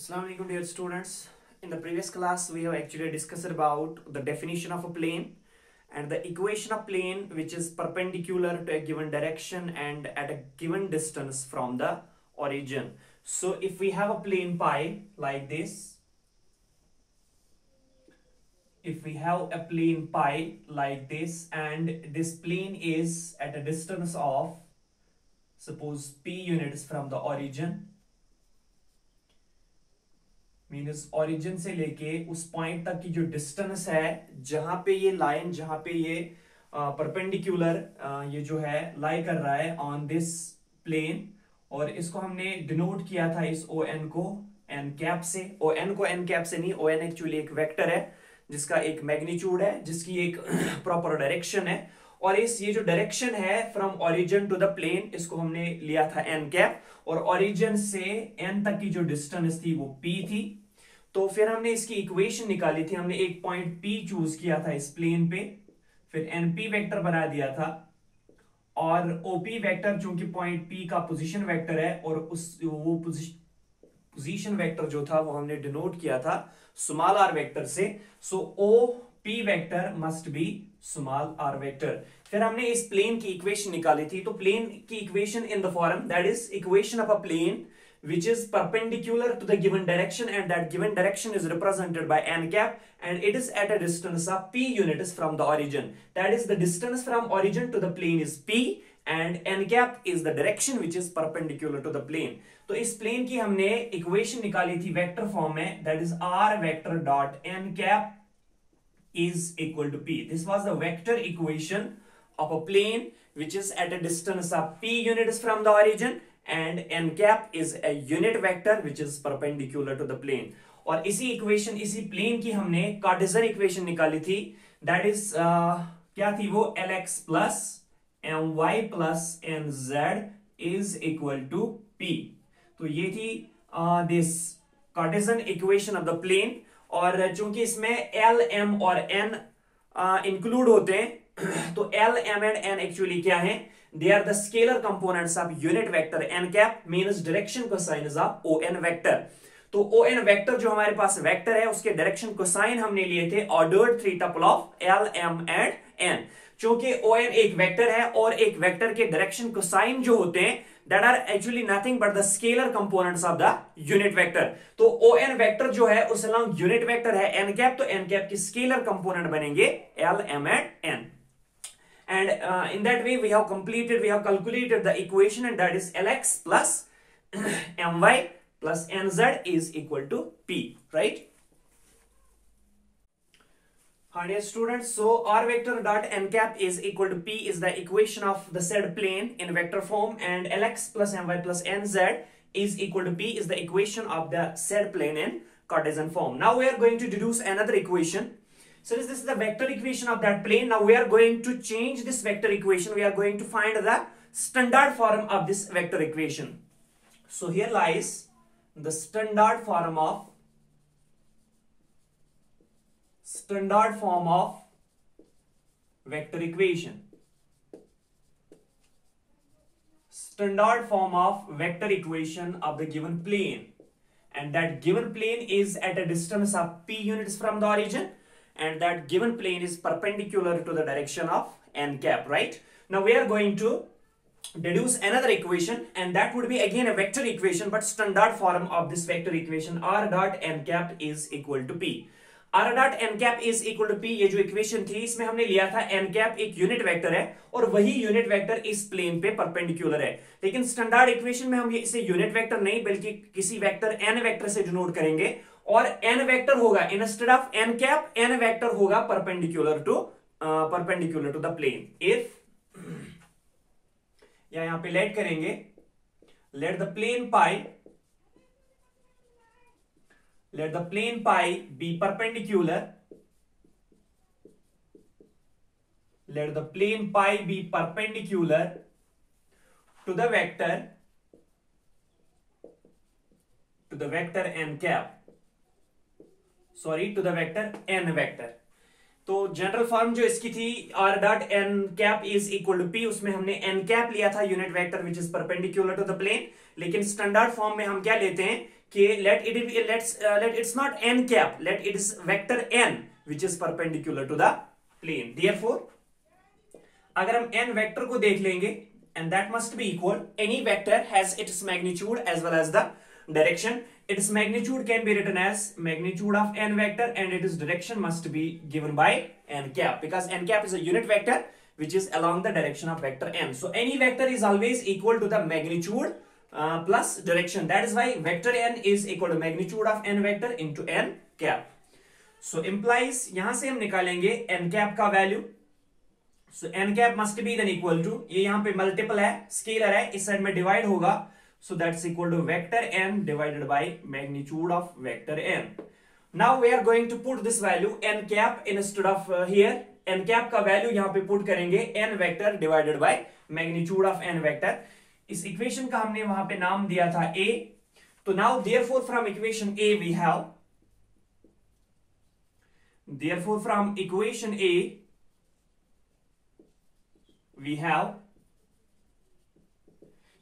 Assalamu alaikum dear students. In the previous class we have actually discussed about the definition of a plane and the equation of plane which is perpendicular to a given direction and at a given distance from the origin. So if we have a plane pi like this, and this plane is at a distance of suppose p units from the origin, means origin से लेके उस point तक की जो distance है जहां पे ये लाइन परपेंडिकुलर ये जो है लाई कर रहा है ऑन दिस प्लेन, और इसको हमने डिनोट किया था इस ओ एन को एन कैप से। ओ एन को एन कैप से नहीं, ओ एन एक्चुअली एक वेक्टर है जिसका एक मैग्नीट्यूड है, जिसकी एक प्रॉपर डायरेक्शन है, और ये जो डायरेक्शन है from origin to the plane इसको हमने लिया था एन कैप, और ओरिजिन से एन तक की जो डिस्टेंस थी वो पी थी। तो फिर हमने इसकी इक्वेशन निकाली थी, हमने एक पॉइंट पी चूज किया था इस प्लेन पे, फिर एनपी वेक्टर बना दिया था, और ओपी वेक्टर चूंकि पॉइंट पी का पोजीशन वेक्टर है और वो पोजीशन वेक्टर जो था वो हमने डिनोट किया था स्मॉल आर वेक्टर से। So O P vector must be small R vector. फिर हमने इस प्लेन की इक्वेशन निकाली थी, तो प्लेन की equation in the form that is equation of a plane which is perpendicular to the given direction, and that given direction is represented by n cap, and it is at a distance of p units from the origin. That is, the distance from origin to the plane is p, and n cap is the direction which is perpendicular to the plane. तो इस plane की हमने equation निकाली थी vector form में, that is r vector dot n cap is equal to p. This was the vector equation of a plane which is at a distance of p units from the origin, and n cap is a unit vector which is perpendicular to the plane. और इसी equation, इसी plane की हमने Cartesian equation निकाली थी, that is क्या थी वो, lx plus my plus nz is equal to p। तो ये थी this Cartesian equation of the plane, और चूंकि इसमें l m और n इंक्लूड होते हैं, तो l m and n actually क्या है, they are the scalar components of unit vector n cap, means direction cosine of on vector। तो on vector जो हमारे पास वेक्टर है उसके डायरेक्शन कोसाइन हमने लिए थे ordered three tuple of l m and n। चूंकि on एक वेक्टर है और एक वेक्टर के डायरेक्शन कोसाइन जो होते हैं that are actually nothing but the scalar components of the unit vector। तो on वेक्टर जो है उस along unit vector है n cap, तो n cap की scalar component बनेंगे l m and n। And in that way we have calculated the equation, and that is lx plus my plus nz is equal to p, right? Hi dear students, so r vector dot n cap is equal to p is the equation of the said plane in vector form, and lx plus my plus nz is equal to p is the equation of the said plane in Cartesian form. Now we are going to deduce another equation. So this is the vector equation of that plane. Now we are going to change this vector equation. We are going to find the standard form of this vector equation. So here lies the standard form of vector equation. Standard form of vector equation of the given plane, and that given plane is at a distance of p units from the origin, and that given plane is perpendicular to the direction of n cap, right? Now we are going to deduce another equation, and that would be again a vector equation, but standard form of this vector equation r dot n cap is equal to p. r dot n cap is equal to p, ये जो equation थी इसमें हमने लिया था n cap एक unit vector है, और वही यूनिट वेक्टर इस प्लेन पे परपेंडिकुलर है। लेकिन स्टैंडर्ड इक्वेशन में हम इसे यूनिट वेक्टर नहीं बल्कि किसी वेक्टर n वेक्टर से डिनोट करेंगे, और n वेक्टर होगा instead of n cap, n vector होगा perpendicular to the plane. If या यहां पे लेट करेंगे, let the plane pi be perpendicular, to the vector n cap, to the vector n vector। तो general form जो इसकी थी r dot n cap is equal to p, उसमें हमने n कैप लिया था unit vector which is perpendicular to the plane, लेकिन standard form में हम क्या लेते हैं let it's not n cap, let it is vector n which is perpendicular to the plane. Therefore अगर हम n वेक्टर को देख लेंगे, and that must be equal, any vector has its magnitude as well as the direction. Its magnitude can be written as magnitude of n vector and its direction must be given by n cap, because n cap is a unit vector which is along the direction of vector n. So any vector is always equal to the magnitude plus direction. That is why vector n is equal to magnitude of n vector into n cap. So implies यहां से हम निकालेंगे n cap का value. So n cap must be then equal to, ये यहाँ पे multiple है, scalar है, इस साइड में डिवाइड होगा, so that's equal to vector n divided by magnitude of vector n. Now we are going to put this value n cap instead of here. n cap का value यहाँ पे put करेंगे n vector divided by magnitude of n vector. इस equation का हमने वहां पे नाम दिया था a. तो now therefore from equation a we have, therefore from equation a we have,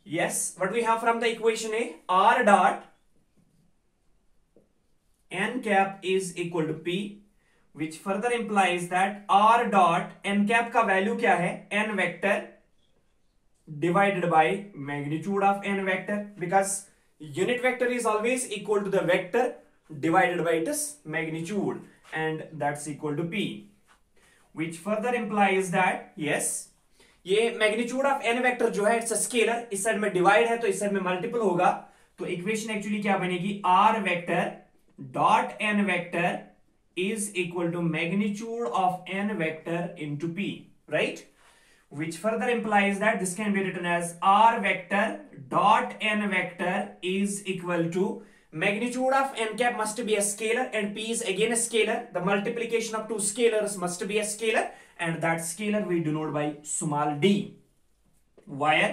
yes, what we have from the equation a, r dot n cap is equal to p, which further implies that r dot n cap का value क्या है, n vector divided by magnitude of n vector, because unit vector is always equal to the vector divided by its magnitude, and that's equal to p, which further implies that yes, ये magnitude of n vector जो है it's a scalar, इस side में divide है तो इस side में multiple होगा, तो इक्वेशन एक्चुअली क्या बनेगी, r vector dot n vector is equal to magnitude of n vector into p, right, which further implies that this can be written as r vector dot n vector is equal to magnitude of n cap must be a scalar and p is again a scalar. The multiplication of two scalars must be a scalar, and that scalar we denote by small d, where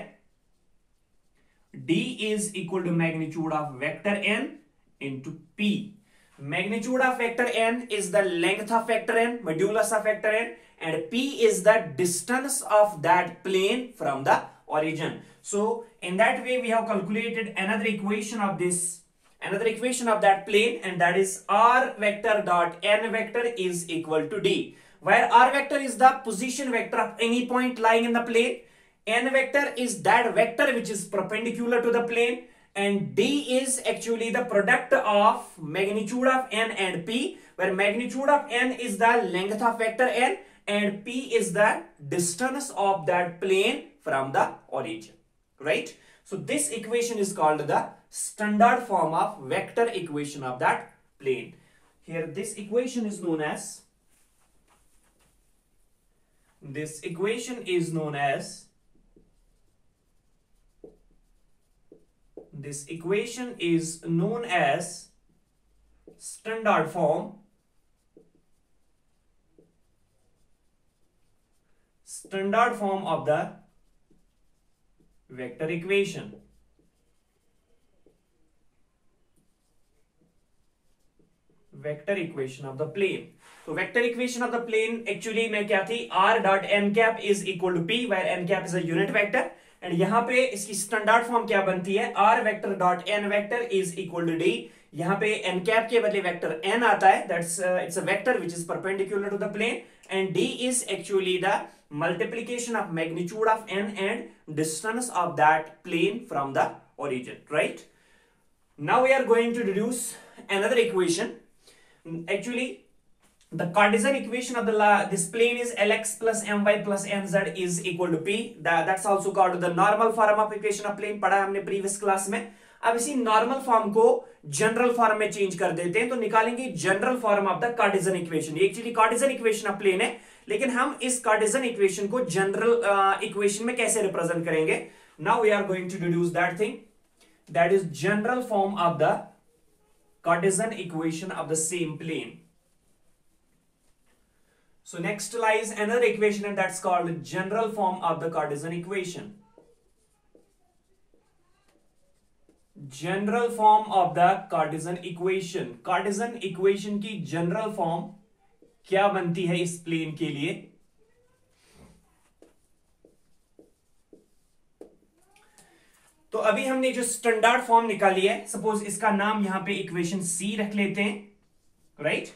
d is equal to magnitude of vector n into p. Magnitude of vector n is the length of vector n, modulus of vector n, and p is the distance of that plane from the origin. So in that way we have calculated another equation of this, another equation of that plane, and that is r vector dot n vector is equal to d, where r vector is the position vector of any point lying in the plane, n vector is that vector which is perpendicular to the plane, and d is actually the product of magnitude of n and p, where magnitude of n is the length of vector n and p is the distance of that plane from the origin, right? So this equation is called the standard form of vector equation of that plane. Here this equation is known as, this equation is known as, this equation is known as standard form, standard form of the vector equation. Vector equation of the plane. तो vector equation of the plane actually में क्या थी, r dot n cap is equal to p, where n cap is a unit vector, and यहाँ पे इसकी standard form क्या बनती है, r vector dot n vector is equal to d. यहाँ पे n कैप के बदले वेक्टर n आता है, that's it's a vector which is perpendicular to the plane, and d is actually the multiplication of magnitude of n and distance of that plane from the origin, right? Now we are going to deduce another equation. Actually the Cartesian equation of this plane is lx plus my plus nz is equal to p. That's also called the normal form of equation of plane, पढ़ा हमने previous class में. अब इसी normal form को general form में change कर देते हैं, तो निकालेंगे general form of the Cartesian equation. ये actually Cartesian equation of plane है, लेकिन हम इस कार्टेशियन इक्वेशन को जनरल इक्वेशन में कैसे रिप्रेजेंट करेंगे. Now we are going to deduce that thing, that is general form of the Cartesian equation of the same plane. So next lies another equation, and that's called general form of the Cartesian equation. General form of the Cartesian equation. Cartesian equation की general form क्या बनती है इस plane के लिए. तो अभी हमने जो स्टैंडर्ड फॉर्म निकाली है, सपोज इसका नाम यहां पे इक्वेशन सी रख लेते हैं, राइट।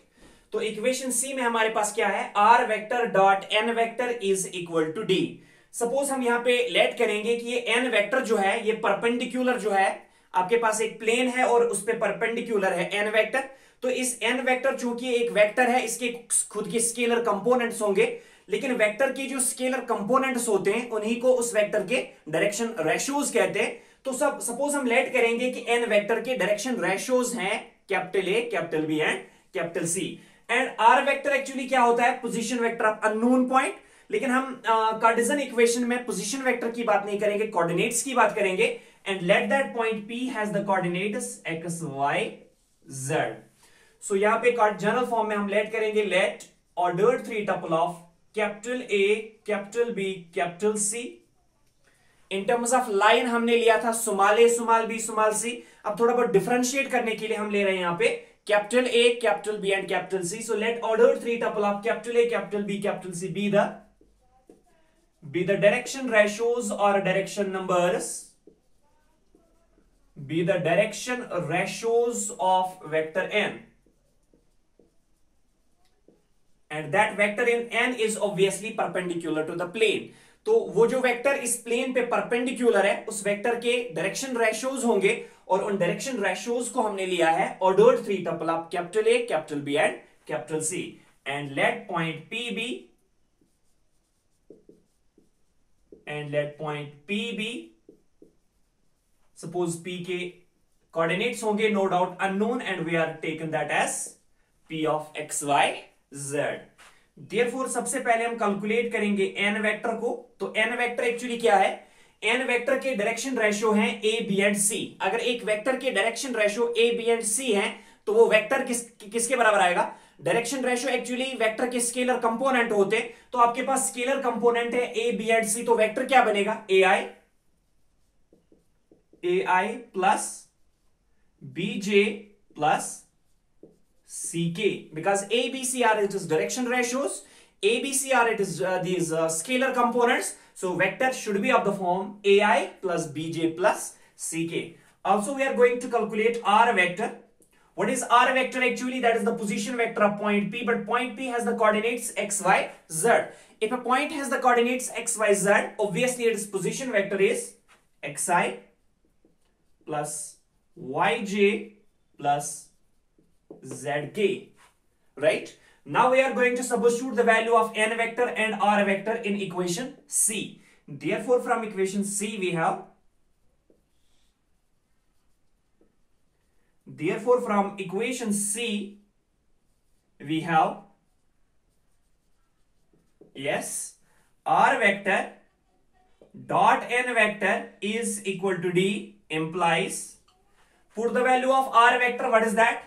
तो इक्वेशन सी में हमारे पास क्या है, r vector dot n vector is equal to d. Suppose हम यहां पे लेट करेंगे कि ये एन वेक्टर जो है ये परपेंडिकुलर जो है, आपके पास एक प्लेन है और उस पे परपेंडिकुलर है एन वेक्टर। तो इस एन वेक्टर चूंकि एक वेक्टर है, इसके खुद के स्केलर कंपोनेंट्स होंगे, लेकिन वेक्टर के जो स्केलर कंपोनेंट्स होते हैं उन्हीं को उस वेक्टर के डायरेक्शन रेशियोज कहते हैं। तो सब सपोज हम लेट करेंगे कि एन वेक्टर के डायरेक्शन रेशियोज हैं capital A, capital B and capital C. And r vector actually क्या होता है, position vector of unknown point. लेकिन हम कार्टेशियन इक्वेशन में पोजीशन वेक्टर की बात नहीं करेंगे, कोऑर्डिनेट्स की बात करेंगे। And let that point P has the coordinates x y z। So यहां पे जनरल फॉर्म में हम लेट करेंगे, let ordered three tuple of capital A, capital B, capital C। In terms of line हमने लिया था small a, small b, small c। अब थोड़ा बहुत डिफरेंशिएट करने के लिए हम ले रहे हैं यहां पे capital A, capital B and capital C। So let ordered three tuple of capital A, capital B, capital C be the direction ratios or direction numbers, be the direction ratios of vector n, and that vector in n is obviously perpendicular to the plane। तो वो जो vector इस plane पे perpendicular है उस vector के direction ratios होंगे, और उन डायरेक्शन रेशियोज को हमने लिया है ordered three tuple of capital A, capital B and capital C। And let point P be, and let point P be, suppose P के coordinates होंगे no doubt unknown and we are taken that as P of x y z। therefore सबसे पहले हम calculate करेंगे n vector को। तो n vector actually क्या है, n वेक्टर के डायरेक्शन रेशियो हैं a, b एंड c। अगर एक वेक्टर के direction ratio a, b and c हैं तो वो वेक्टर किसके बराबर आएगा, डायरेक्शन रेशियो एक्चुअली वेक्टर के स्केलर कंपोनेंट होते। तो आपके पास स्केलर कंपोनेंट है a, b एंड c, तो वेक्टर क्या बनेगा, ai plus bj plus ck, because a, b, c are it is direction ratios, a, b, c are it is these scalar components, so vector should be of the form ai plus bj plus ck। also we are going to calculate r vector। What is r vector actually? That is the position vector of point P, but point P has the coordinates x, y, z. If a point has the coordinates x, y, z, obviously its position vector is xi plus yj plus zk, right? Now we are going to substitute the value of n vector and r vector in equation C. Therefore, from equation C we have, therefore from equation C we have, yes, r vector dot n vector is equal to D implies, put the value of r vector, what is that?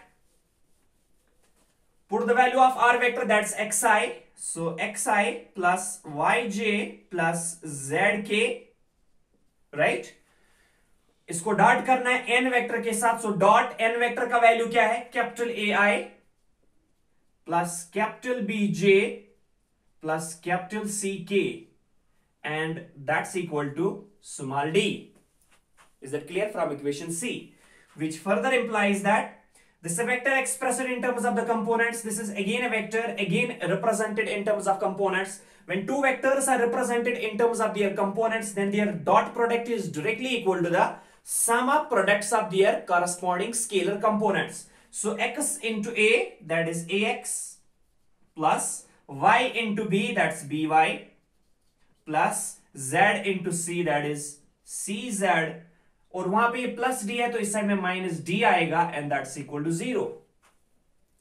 Put the value of r vector, that's xi, so xi plus yj plus zk, right? इसको dot करना है n vector के साथ। So dot n vector का value क्या है, capital AI plus capital BJ plus capital CK and that's equal to small d। Is that clear from equation C, which further implies that this is a vector expressed in terms of the components, this is again a vector, again represented in terms of components। when two vectors are represented in terms of their components, then their dot product is directly equal to the sum of products of their corresponding scalar components। so x into A, that is ax, plus y into B, that's by, plus z into C, that is cz, और वहां पे plus D है तो इस side में minus D आएगा and that's equal to 0,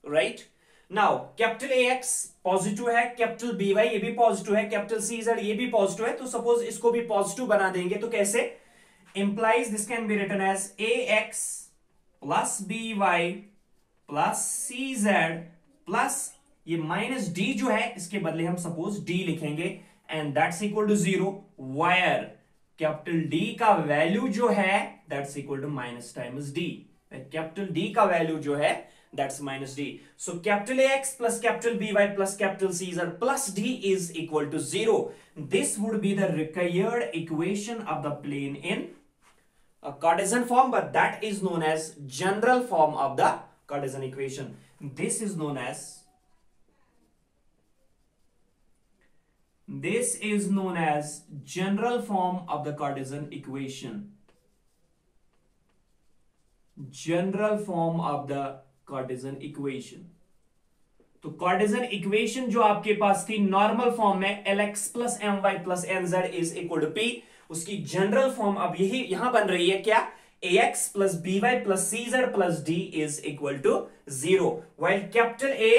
right. Now capital AX positive है, capital BY ये भी पॉजिटिव है, कैपिटल CZ ये भी पॉजिटिव है। तो सपोज इसको भी पॉजिटिव बना देंगे तो कैसे, implies this can be written as AX plus BY plus CZ plus ये माइनस डी जो है इसके बदले हम सपोज डी लिखेंगे and that's equal to 0, where capital D का वैल्यू जो है that's equal to minus times D. Capital D का वैल्यू जो है that's minus D. So capital AX plus capital BY plus capital CZ plus D is equal to 0। This would be the required equation of the plane in Cartesian form, but that is known as general form of the Cartesian equation. This is known as general form of the Cartesian equation. General form of the Cartesian equation. तो Cartesian equation जो आपके पास थी normal form में Lx plus M Y plus N Z is equal to P, उसकी general form अब यही यहां बन रही है क्या, ax plus B Y plus C Z plus D is equal to 0, while capital A,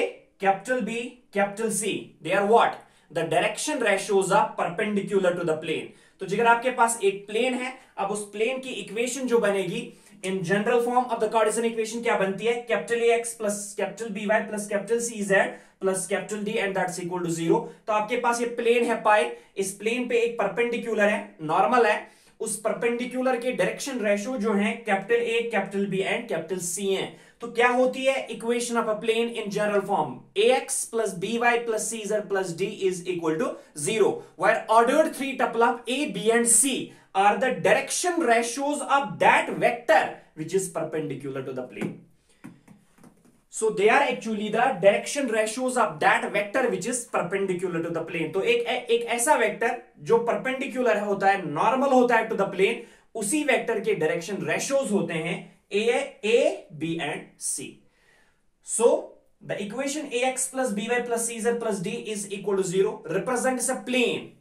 capital B, capital C, they are what, the direction ratios are perpendicular to the plane. तो अगर आपके पास एक प्लेन है, अब उस plane की equation जो बनेगी in general form of the Cartesian equation क्या बनती है, capital Ax plus capital By plus capital Cz plus capital D and that's equal to 0. तो आपके पास ये प्लेन है पाई, इस प्लेन पे एक परपेंडिकुलर है, नॉर्मल है, उस परपेंडिकुलर के डायरेक्शन रेशो जो है capital A, capital B and capital C हैं. तो क्या होती है equation of a plane in general form, ax plus by plus cz plus d is equal to 0, where ordered three tuple of a, b and c are the direction ratios of that vector which is perpendicular to the plane. So they are actually the direction ratios of that vector which is perpendicular to the plane. तो एक ऐसा vector जो perpendicular होता है, normal होता है to the plane, उसी vector के डायरेक्शन रेशियोज होते हैं a, b and c. So the equation ax plus by plus cz plus d is equal to 0 represents a plane,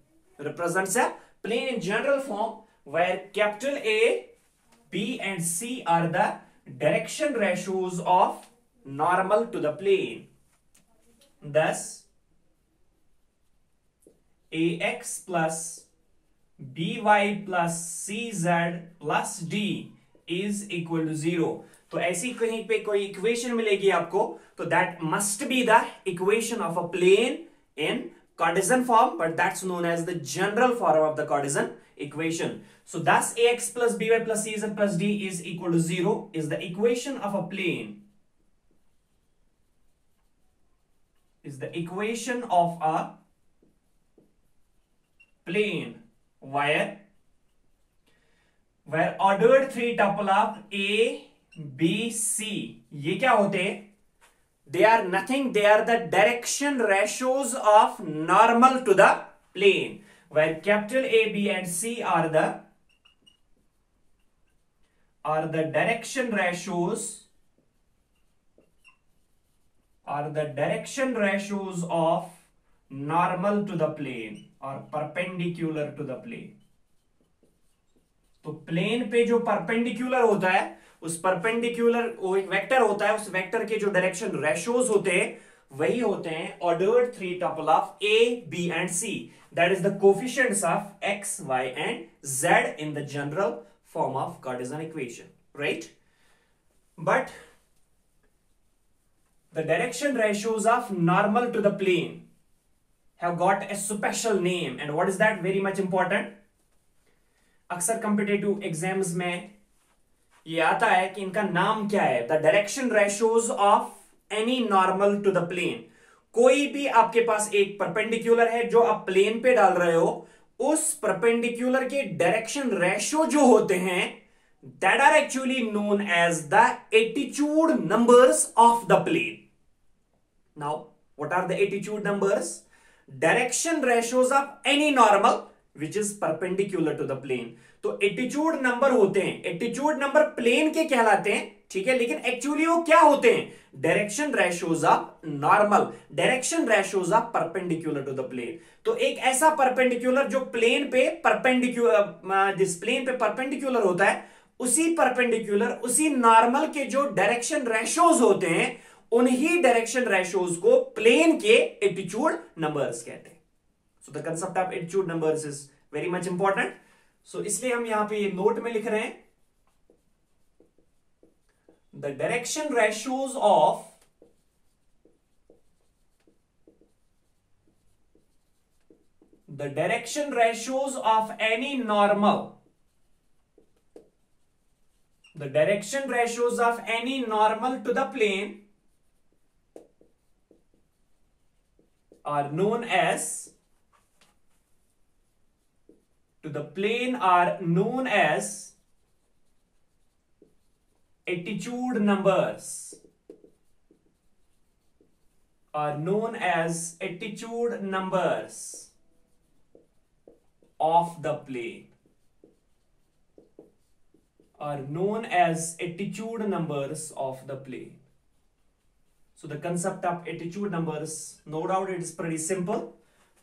in general form where capital A, b and c are the direction ratios of normal to the plane. Thus ax plus by plus cz plus d is equal to 0. तो ऐसी कहीं पे कोई equation मिलेगी आपको, तो that must be the equation of a plane in Cartesian form, but that's known as the general form of the Cartesian equation. So thus ax plus by plus cz plus d is equal to 0 is the equation of a plane, is the equation of a plane where ordered three tuple of a, b, c, ये क्या होते हैं, they are nothing, they are the direction ratios of normal to the plane, where capital A, B and C are the direction ratios of normal to the plane or perpendicular to the plane. तो plane पे जो perpendicular होता है, उस perpendicular वो एक vector होता है, उस वेक्टर के जो डायरेक्शन रेशियोज होते हैं वही होते हैं ordered three tuple of a, b and c, that is the coefficients of x, y and z in the general form of Cartesian equation, right? But the direction ratios of normal to the plane have got a special name, and what is that? Very much important. अक्सर competitive exams में ये आता है कि इनका नाम क्या है, the direction ratios of any normal to the plane. कोई भी आपके पास एक परपेंडिकुलर है जो आप प्लेन पे डाल रहे हो, उस परपेंडिकुलर के डायरेक्शन रेशियो जो होते हैं that are actually known as the attitude numbers of the plane. Now what are the attitude numbers? Direction ratios of any normal which is perpendicular to the plane. तो attitude number होते हैं, attitude number plane के कहलाते हैं, ठीक है, लेकिन actually वो क्या होते हैं? Direction ratios of normal, direction ratios of perpendicular to the plane. तो एक ऐसा परपेंडिकुलर जो प्लेन पे परपेंडिकुलर, जिस प्लेन पे परपेंडिकुलर होता है, उसी परपेंडिकुलर, उसी नॉर्मल के जो डायरेक्शन रेशियोज होते हैं, उन्हीं डायरेक्शन रेशियोज को प्लेन के एटीट्यूड नंबर्स कहते हैं. So the concept of attitude numbers is very much important. So इसलिए हम यहां पे ये नोट में लिख रहे हैं, the direction ratios of any normal, the direction ratios of any normal to the plane are known as, to the plane are known as attitude numbers are known as attitude numbers of the plane, are known as attitude numbers of the plane. So the concept of attitude numbers, no doubt it is pretty simple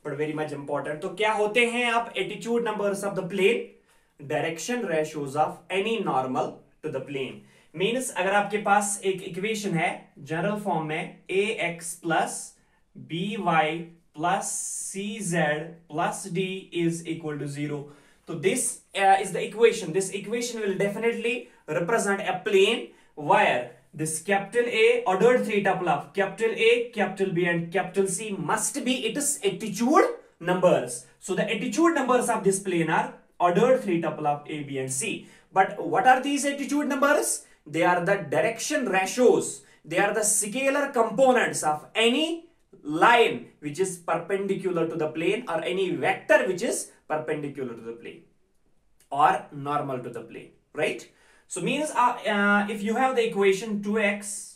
but very much important. तो क्या होते हैं आप attitude numbers of the plane? Direction ratios of any normal to the plane. Means अगर आपके पास एक equation है general form में ax plus by plus cz plus d is equal to 0, तो this is the equation. This equation will definitely represent a plane where this capital A ordered three tuple of capital A, capital B and capital C must be its attitude numbers. So the attitude numbers of this plane are ordered three tuple of A, B and C. But what are these attitude numbers? They are the direction ratios. They are the scalar components of any line which is perpendicular to the plane or any vector which is perpendicular to the plane or normal to the plane, right? So means if you have the equation 2x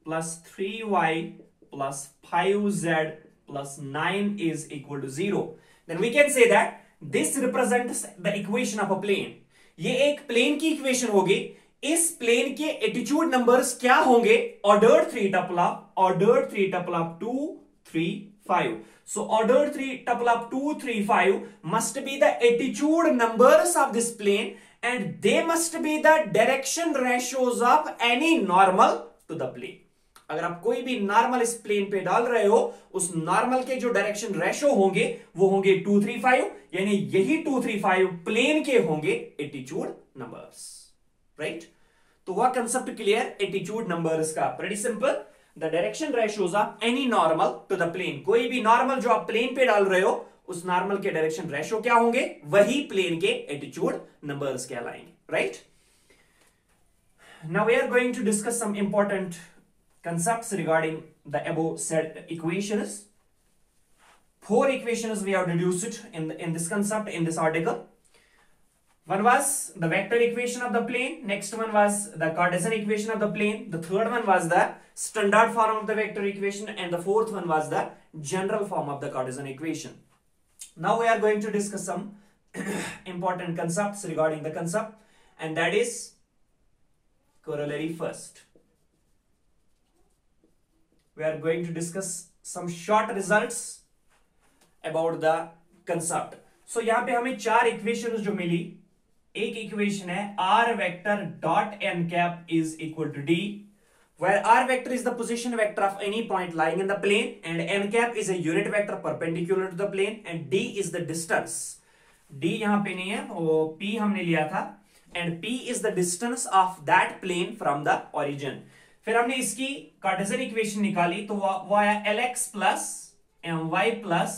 plus 3y plus 5z plus 9 is equal to 0, then we can say that this represents the equation of a plane. ये एक plane की equation होगी. इस plane के attitude numbers क्या होंगे? Ordered three tuple of 2 3 5. So ordered three tuple of 2 3 5 must be the attitude numbers of this plane and they must be the direction ratios of any normal to the plane. अगर आप कोई भी normal इस plane पे डाल रहे हो, उस नॉर्मल के जो डायरेक्शन रेशो होंगे वो होंगे 2 3 5, यानी यही 2 3 5 प्लेन के होंगे एटीट्यूड नंबर्स, राइट? तो वह कंसेप्ट क्लियर एटीट्यूड नंबर्स का. Pretty simple. The direction ratios of any normal to the plane. कोई भी नॉर्मल जो आप प्लेन पे डाल रहे हो उस नॉर्मल के डायरेक्शन रेशियो क्या होंगे? वही प्लेन के एटीट्यूड नंबर्स कहलाएंगे, right? Now we are going to discuss some important concepts regarding the above said equations. 4 equations we have deduced in this concept in this article. One was the vector equation of the plane, next one was the Cartesian equation of the plane, the third one was the standard form of the vector equation, and the fourth one was the general form of the Cartesian equation. Now we are going to discuss some important concepts regarding the concept, and that is corollary first. We are going to discuss some short results about the concept. So यहाँ पे हमें 4 equations जो मिली. एक equation है r vector dot n cap is equal to d, where r vector is the position vector of any point lying in the plane and n cap is a unit vector perpendicular to the plane and d is the distance. d यहाँ पे नहीं है, वो p हमने लिया था, and p is the distance of that plane from the origin. फिर हमने इसकी कार्टेशियन इक्वेशन निकाली, तो वो आया lx plus my plus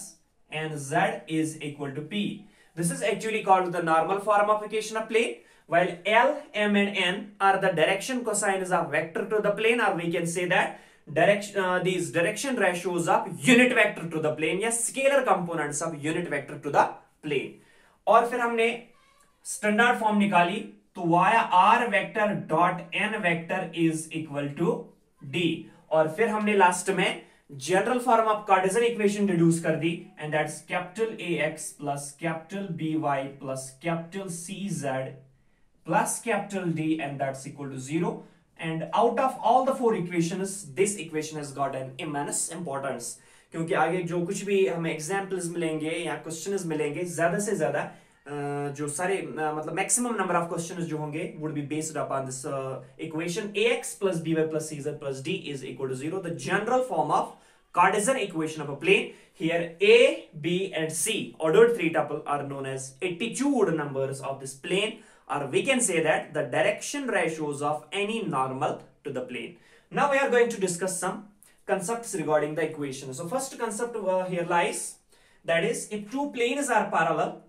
nz is equal to p. This is actually called the normal form of equation of plane, while L, M and N are the direction cosines of vector to the plane, or we can say that these direction ratios of unit vector to the plane या scalar components of unit vector to the plane. और फिर हमने standard form निकाली, तो via r vector dot n vector is equal to d, और फिर हमने last में general form of Cartesian equation deduce कर दी, and that's capital ax plus capital by plus capital cz plus capital d, and that's equal to 0. And out of all the 4 equations this equation has got an immense importance, क्योंकि आगे जो कुछ भी हमें examples मिलेंगे या questions मिलेंगे, ज्यादा से ज्यादा जो सारे मतलब मैक्सिमम नंबर ऑफ क्वेश्चंस जो होंगे would be based upon this equation ax plus by plus cz plus d is equal to 0, the general form of Cartesian equation of a plane. Here a, b and c ordered three tuple are known as attitude numbers of this plane, or we can say that the direction ratios of any normal to the plane. Now we are going to discuss some concepts regarding the equation. So first concept here lies, that is, if two planes are parallel,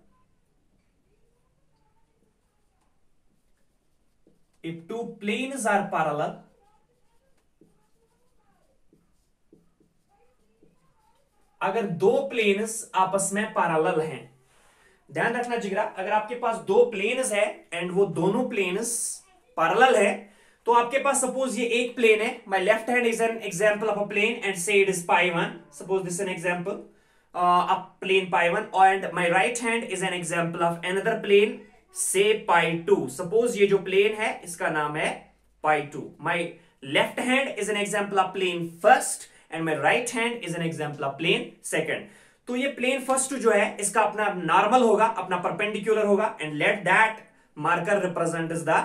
if two planes are parallel, अगर दो planes आपस में parallel हैं, ध्यान रखना जिगरा, अगर आपके पास दो प्लेन्स है एंड वो दोनों प्लेन्स पैरेलल है, तो आपके पास सपोज ये एक प्लेन है, my left hand is an example of a plane and say it is π1, suppose this an example of plane π1 and my right hand is an example of another plane say π2. Suppose ये जो plane है इसका नाम है π2. My left hand is an example of plane first and my right hand is an example of plane second. तो ये plane first जो है इसका अपना normal होगा, अपना perpendicular होगा and let that marker represent the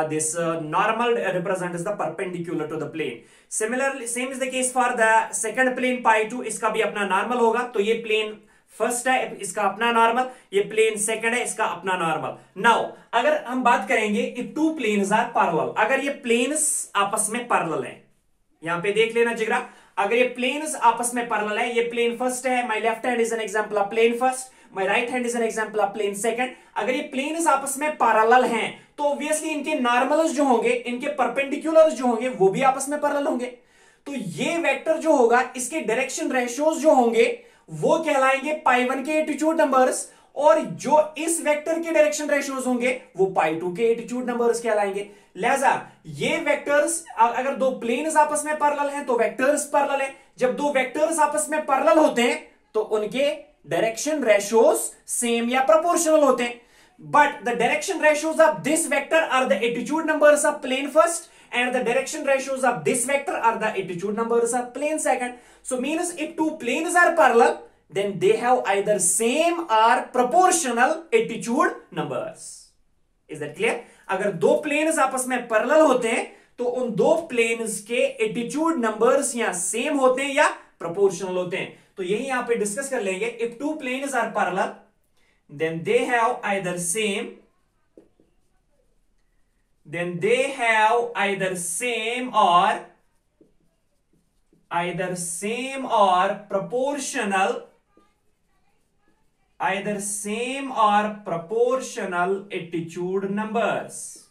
this normal represents the perpendicular to the plane. Similarly, same is the case for the second plane π2. इसका भी अपना नॉर्मल होगा. तो ये प्लेन फर्स्ट है, इसका अपना नॉर्मल, ये प्लेन सेकंड है, इसका अपना नॉर्मल. नाउ अगर हम बात करेंगे if two planes are parallel, अगर ये प्लेन्स आपस में पैरेलल हैं, यहां पे देख लेना जिगरा, अगर ये प्लेन्स आपस में पैरेलल है, ये प्लेन फर्स्ट है, my left hand is an example of plane first, my right hand is an example of plane second. अगर ये प्लेन्स आपस में पैरेलल हैं तो ऑब्वियसली इनके नॉर्मल्स जो होंगे, इनके परपेंडिकुलर्स जो होंगे वो भी आपस में पैरेलल होंगे. तो ये वेक्टर जो होगा इसके डायरेक्शन रेशियोज जो होंगे वो कहलाएंगे π1 के एटीट्यूड नंबर्स, और जो इस वेक्टर के डायरेक्शन रेशियोज होंगे वो π2 के एटीट्यूड नंबर्स कहलाएंगे. लिहाजा ये वेक्टर्स, अगर दो प्लेन्स आपस में पैरेलल हैं तो वेक्टर्स पैरेलल हैं. जब दो वेक्टर्स आपस में पैरेलल होते हैं तो उनके डायरेक्शन रेशियोज सेम या प्रोपोर्शनल होते हैं. But the direction ratios of this vector are the attitude numbers of plane first, and the direction ratios of this vector are the attitude numbers of plane second. So means if two planes are parallel, then they have either same or proportional attitude numbers. Is that clear? अगर दो planes आपस में parallel होते हैं तो उन दो planes के attitude numbers या same होते हैं या proportional होते हैं. तो यही यहां पे डिस्कस कर लेंगे. If two planes are parallel, then they have either same or proportional attitude numbers.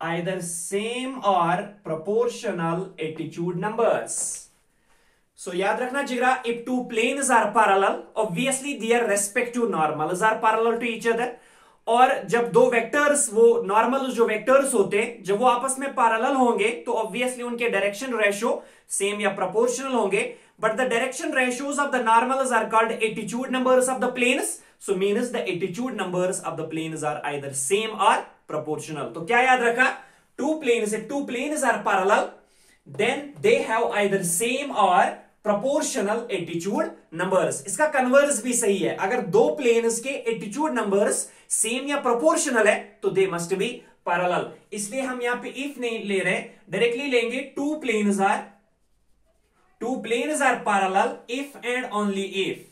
Either same or proportional attitude numbers. So याद रखना जिगरा, if two planes are parallel, obviously their respective normals are parallel to each other. और जब दो vectors, वो normal जो vectors होते हैं, जब वो आपस में पैरेलल होंगे तो ऑब्वियसली उनके डायरेक्शन रेशियो सेम या प्रोपोर्शनल होंगे. But the direction ratios of the normals are called attitude numbers of the planes. So means the attitude numbers of the planes are either same और proportional. तो क्या याद रखा, two planes, if two planes are parallel then they have either same or proportional attitude numbers. इसका converse भी सही है. अगर दो प्लेन्स के एटीट्यूड नंबर्स सेम या प्रोपोर्शनल है तो दे मस्ट बी पैरेलल. इसलिए हम यहां पे इफ नहीं ले रहे, डायरेक्टली लेंगे two planes are parallel if and only if.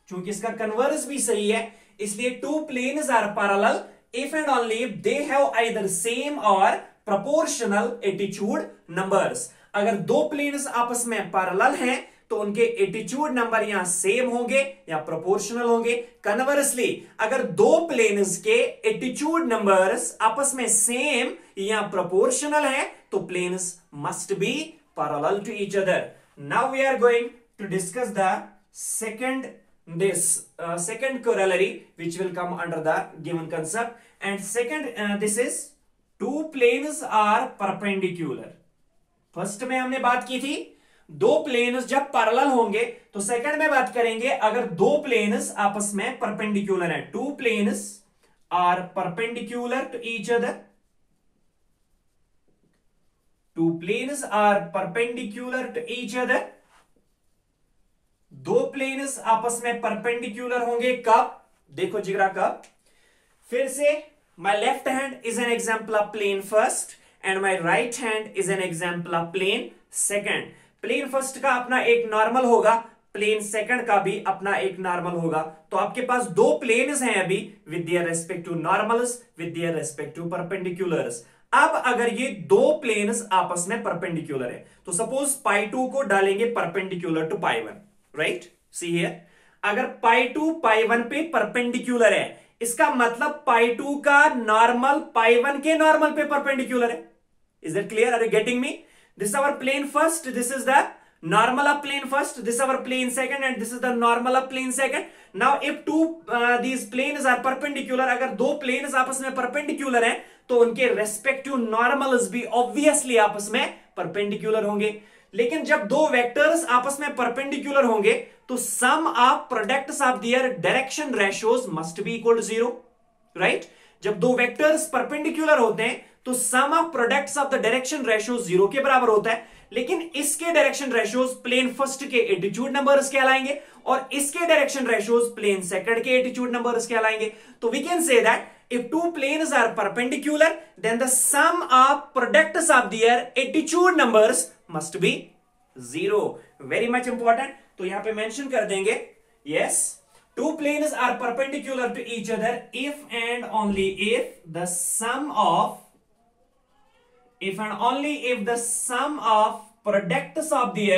चूंकि इसका कन्वर्स भी सही है इसलिए two planes are parallel if and only if they have either same और प्रोपोर्शनल एटीट्यूड नंबर्स. अगर दो प्लेन्स आपस में पैरेलल हैं तो उनके एटीट्यूड नंबर यहां सेम होंगे या प्रोपोर्शनल होंगे. कन्वर्सली अगर दो प्लेन्स के एटीट्यूड नंबर्स आपस में सेम या प्रोपोर्शनल है तो planes must be parallel to each other. Now we are going to discuss the second corollary which will come under the given concept. And second, this is two planes are perpendicular. First में हमने बात की थी दो planes जब parallel होंगे, तो second में बात करेंगे अगर दो प्लेन्स आपस में परपेंडिकुलर हैं. Two planes are perpendicular to each other. Two planes are perpendicular to each other. दो प्लेन्स आपस में परपेंडिकुलर होंगे कब, देखो जिगरा कब. फिर से my left hand is an example of plane first and my right hand is an example of plane second. Plane first का अपना एक नॉर्मल होगा, प्लेन सेकंड का भी अपना एक नॉर्मल होगा. तो आपके पास दो प्लेन्स हैं अभी with their respective normals, with their respective perpendiculars. अब अगर ये दो प्लेन्स आपस में परपेंडिकुलर है तो सपोज π2 को डालेंगे perpendicular to π1, right. See here, अगर π2 π1 पे परपेंडिकुलर है इसका मतलब π2 का नॉर्मल π1 के नॉर्मल पे परपेंडिकुलर है. Is that clear? Are you getting me? This is our plane first. This is the normal of plane first, this is our plane second, and this is the normal of plane second. Now if two these planes are perpendicular, अगर दो planes आपस में perpendicular हैं तो उनके respective normals भी obviously आपस में perpendicular होंगे. लेकिन जब दो वेक्टर्स आपस में परपेंडिकुलर होंगे तो sum of products of their direction ratios must be equal to 0, right. जब दो वेक्टर्स परपेंडिकुलर होते हैं तो sum of products of the direction ratios 0 के बराबर होता है. लेकिन इसके डायरेक्शन रेशियोज प्लेन फर्स्ट के एटीट्यूड नंबर्स कहलाएंगे और इसके डायरेक्शन रेशियोज प्लेन सेकंड के एटीट्यूड नंबर्स कहलाएंगे. तो we can say that if two planes are perpendicular then the sum of products of their attitude numbers must be 0. very much important. तो यहां पे mention कर देंगे, yes, two planes are perpendicular to each other if and only if the sum of products of their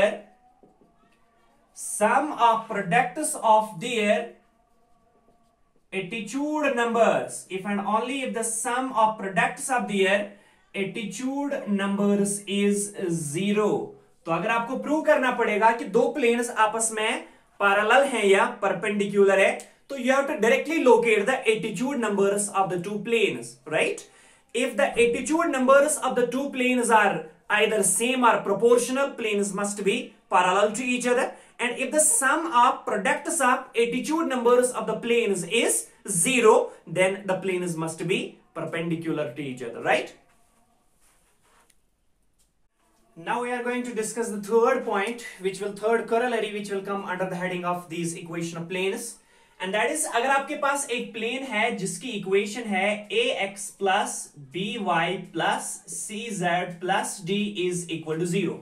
attitude numbers, if and only if the sum of products of their attitude numbers is 0. तो अगर आपको prove करना पड़ेगा कि दो planes आपस में parallel हैं या परपेंडिकुलर है, तो you have to directly locate the attitude numbers of the two planes, right? If the attitude numbers of the two planes are either same or proportional, planes must be parallel to each other. And if the sum of products of attitude numbers of the planes is 0, then the planes must be perpendicular to each other, right? Now we are going to discuss the third point, third corollary, which will come under the heading of these equation of planes. And that is, अगर आपके पास एक plane है जिसकी equation है ax plus by plus cz plus d is equal to 0.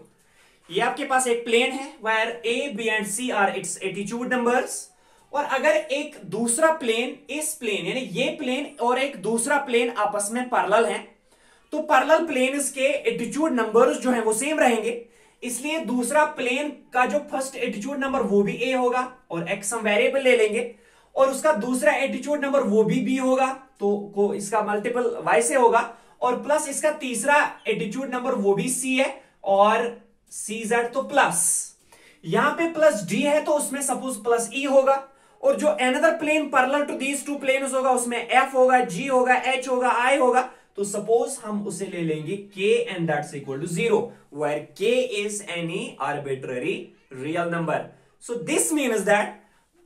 ये आपके पास एक plane है where a, b and c are its attitude numbers. और अगर एक दूसरा प्लेन इस प्लेन यानी ये प्लेन और एक दूसरा प्लेन आपस में पैरेलल हैं, तो पैरेलल प्लेन्स के एटीट्यूड नंबर्स जो हैं वो सेम रहेंगे. इसलिए दूसरा प्लेन का जो फर्स्ट एटीट्यूड नंबर वो भी a होगा और x हम वेरिएबल ले लेंगे, और उसका दूसरा एटीट्यूड नंबर वो भी b होगा तो इसका मल्टीपल y से होगा, और प्लस इसका तीसरा एटीट्यूड नंबर वो भी c है और cz तो प्लस. यहां पे प्लस d है तो उसमें सपोज प्लस e होगा, और जो another plane parallel to these two planes होगा उसमें f होगा, g होगा, h होगा, i होगा. तो सपोज हम उसे ले लेंगे k and that's equal to 0 where k is any arbitrary real number. So this means that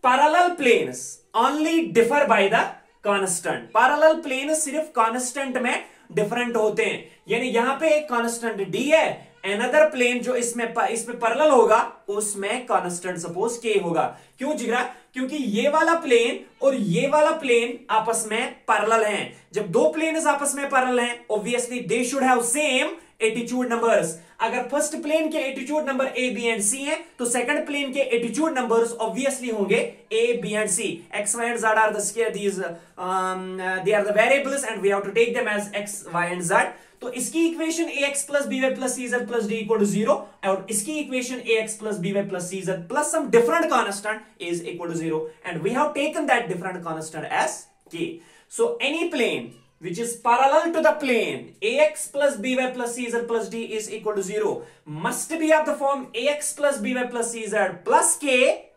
parallel planes only differ by the constant. parallel planes सिर्फ constant में डिफरेंट होते हैं. यानी यहां पे एक कांस्टेंट d है, अनदर प्लेन जो इसमें पैरेलल होगा उसमें कांस्टेंट सपोज k होगा. क्यों जिगरा? क्योंकि ये वाला प्लेन और ये वाला प्लेन आपस में पैरेलल हैं. जब दो प्लेन्स आपस में पैरेलल हैं, obviously they should have same attitude numbers. अगर फर्स्ट प्लेन के attitude number a, b and c हैं, तो सेकंड प्लेन के एटीट्यूड नंबर्स ऑब्वियसली होंगे a, b and c. x, y and z are the scale, they are the variables and we have to take them as x, y and z. तो इसकी equation ax plus by plus cz plus d equal to 0 और इसकी equation ax plus by plus cz plus some different constant is equal to 0, and we have taken that different constant as k. So any plane which is parallel to the plane ax plus by plus cz plus d is equal to 0 must be of the form ax plus by plus cz plus k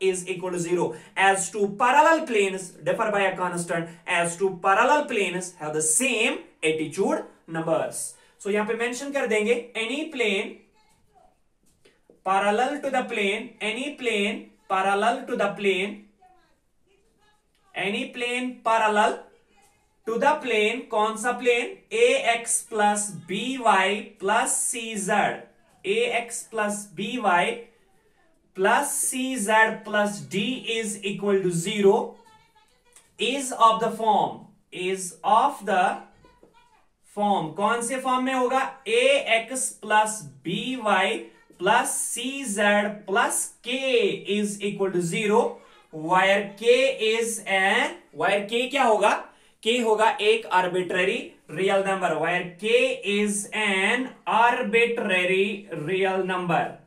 is equal to 0. As two parallel planes differ by a constant, as two parallel planes have the same attitude numbers. So यहां पे mention कर देंगे any plane parallel to the plane, any plane parallel to the plane, any plane parallel to the plane. कौन सा plane? ax plus by plus cz, ax plus by plus cz plus d is equal to 0 is of the form, कौन से form में होगा? ax plus by plus cz plus k is equal to 0 where k क्या होगा? k होगा एक arbitrary real number, where k is an arbitrary real number.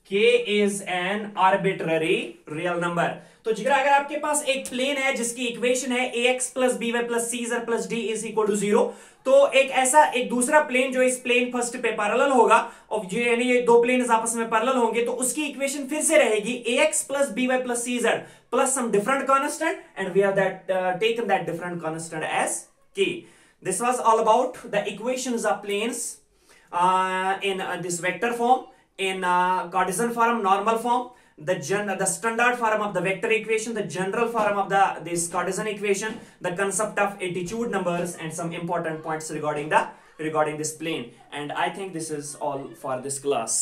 k is an arbitrary real number. तो जिगरा अगर आपके पास एक प्लेन है जिसकी इक्वेशन है ax plus B Y plus C Z plus D is equal to 0, तो एक दूसरा प्लेन जो इस प्लेन फर्स्ट पे पैरेलल होगा, और जो यानी ये दो प्लेन आपस में पैरेलल होंगे, तो उसकी इक्वेशन फिर से रहेगी ax plus B Y plus C Z plus some different constant, and we have that taken that different constant as k. This was all about the equations of planes in this vector form, in Cartesian form, normal form, the standard form of the vector equation, the general form of this Cartesian equation, the concept of attitude numbers, and some important points regarding this plane. And I think this is all for this class.